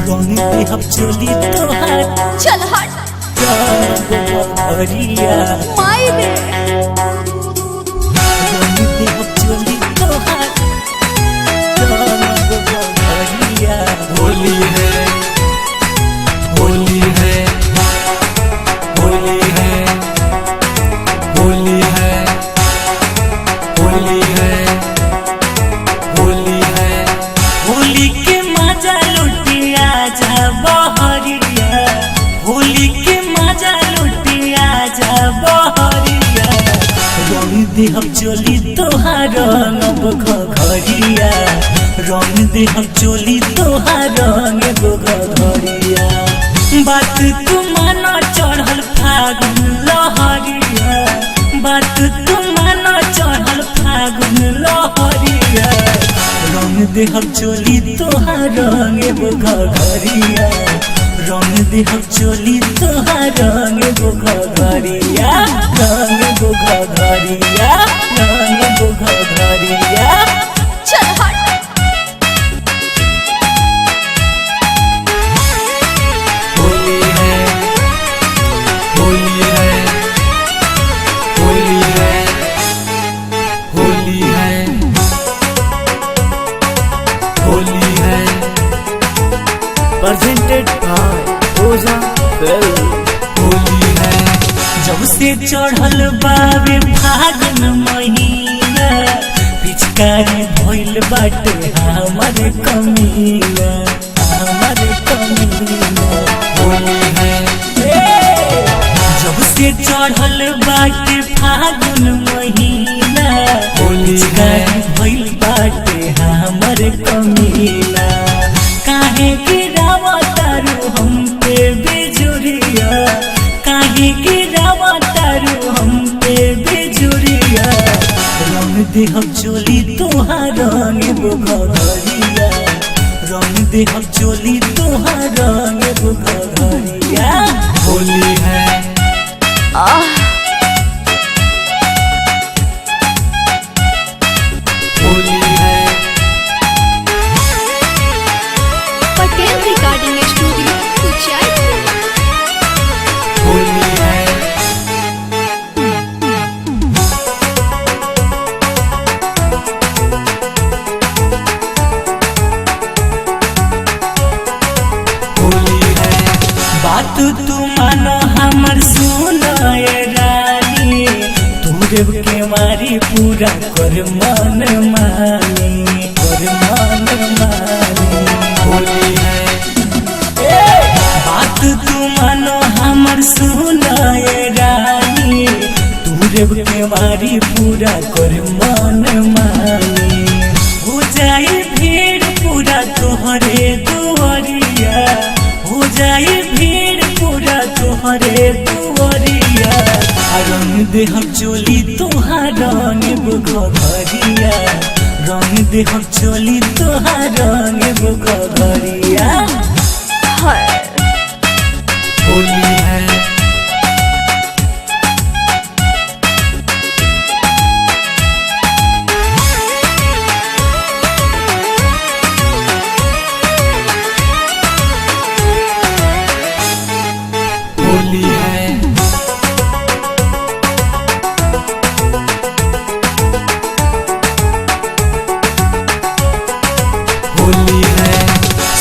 रंग दे हम चोली तोहार चल हट घरिया माई रे रंग दे हम चोली तोहार घरिया। होली है होली है होली है होली है होली है होली है होली के मजा लुटिया जा बहरिया, होली के मजा लुटिया जा बहरिया। रंग दे हम चोली तोहार रंग घरिया, रंग दे हम चोली तोहार रंग घरिया। बात तू माना चढ़ल फागुन लहरिया, बात तू माना चढ़ल फागुन लहरिया। रंग दे हम चोली तोहार रंग घरिया, रंग दे हम चोली तोहार रंग घरिया, रंग घरिया, रंग घरिया। चल हट होली है होली है होली है होली है होली है प्रेजेंटेड बाय ओजा फिल्म। होली है जब से चढ़ल बावे फागुन महीना, पिचकारी भइल बाटे हमर कमीना, हमर कमीना। होली है जब से चढ़ल बाटे फागुन महीना, पिचकारी भइल बाटे हमर कमीना। काहे गिरावा तारू हम पे बिजुरिया, काहे गिरावा तारू हम पे बिजुरिया। रंग दे हम चोली तोहार रंग घरिया, रंग दे हम चोली तोहार रंग घरिया। होली है होली है पटेल रिकॉर्डिंग स्टूडियो कुचायपुर। होली है होली है बात तू मानो हमर सुनाए रानी, तोरे के मारी पूरा कर मन मानी, कर मन मानी। होली है बात तू मानो हमर सुनाए रानी, तोरे के मारी पूरा कर मन मानी। हो जाई भीड़ पूरा तोहरे दुआरिया, हो जाई भीड़ पूरा तोहरे दुआरिया। रंग दे हम चोली तोहार रंग घरिया, रंग दे हम चोली तोहार रंग घरिया। होली है होली है होली है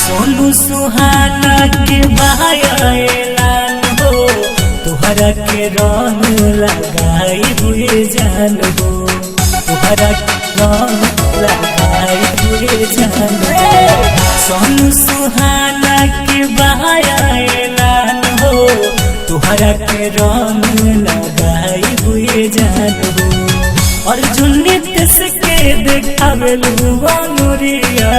सोनू सुहाना के बहायलान हो, तुहरा के रंग लगाई हुए जान हो, तुहरा के रंग लगाई हुए जान हो। सोनू सुहाना के बहायलान हो, तुहरा के रंग लगाई हुए जान हो। अर्जुन नित्य के देखावेल हुआ नुरिया,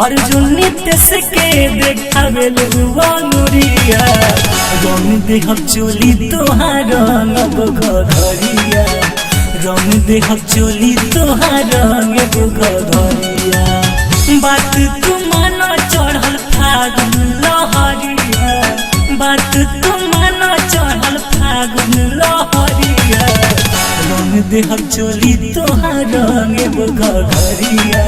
अर्जुन नित्य के देखावेल हुआ नुरिया। रंग दे हम चोली तोहार रंग घरिया, रंग दे हम चोली तोहार रंग घरिया। बात तू माना चढ़ल फागुन लहरिया, बात तू माना चढ़ल फागुन लहरिया। रंग दे हम चोली तोहार रंग घरिया,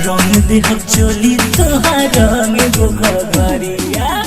रंग देह चोली तोहार रंग गो घरिया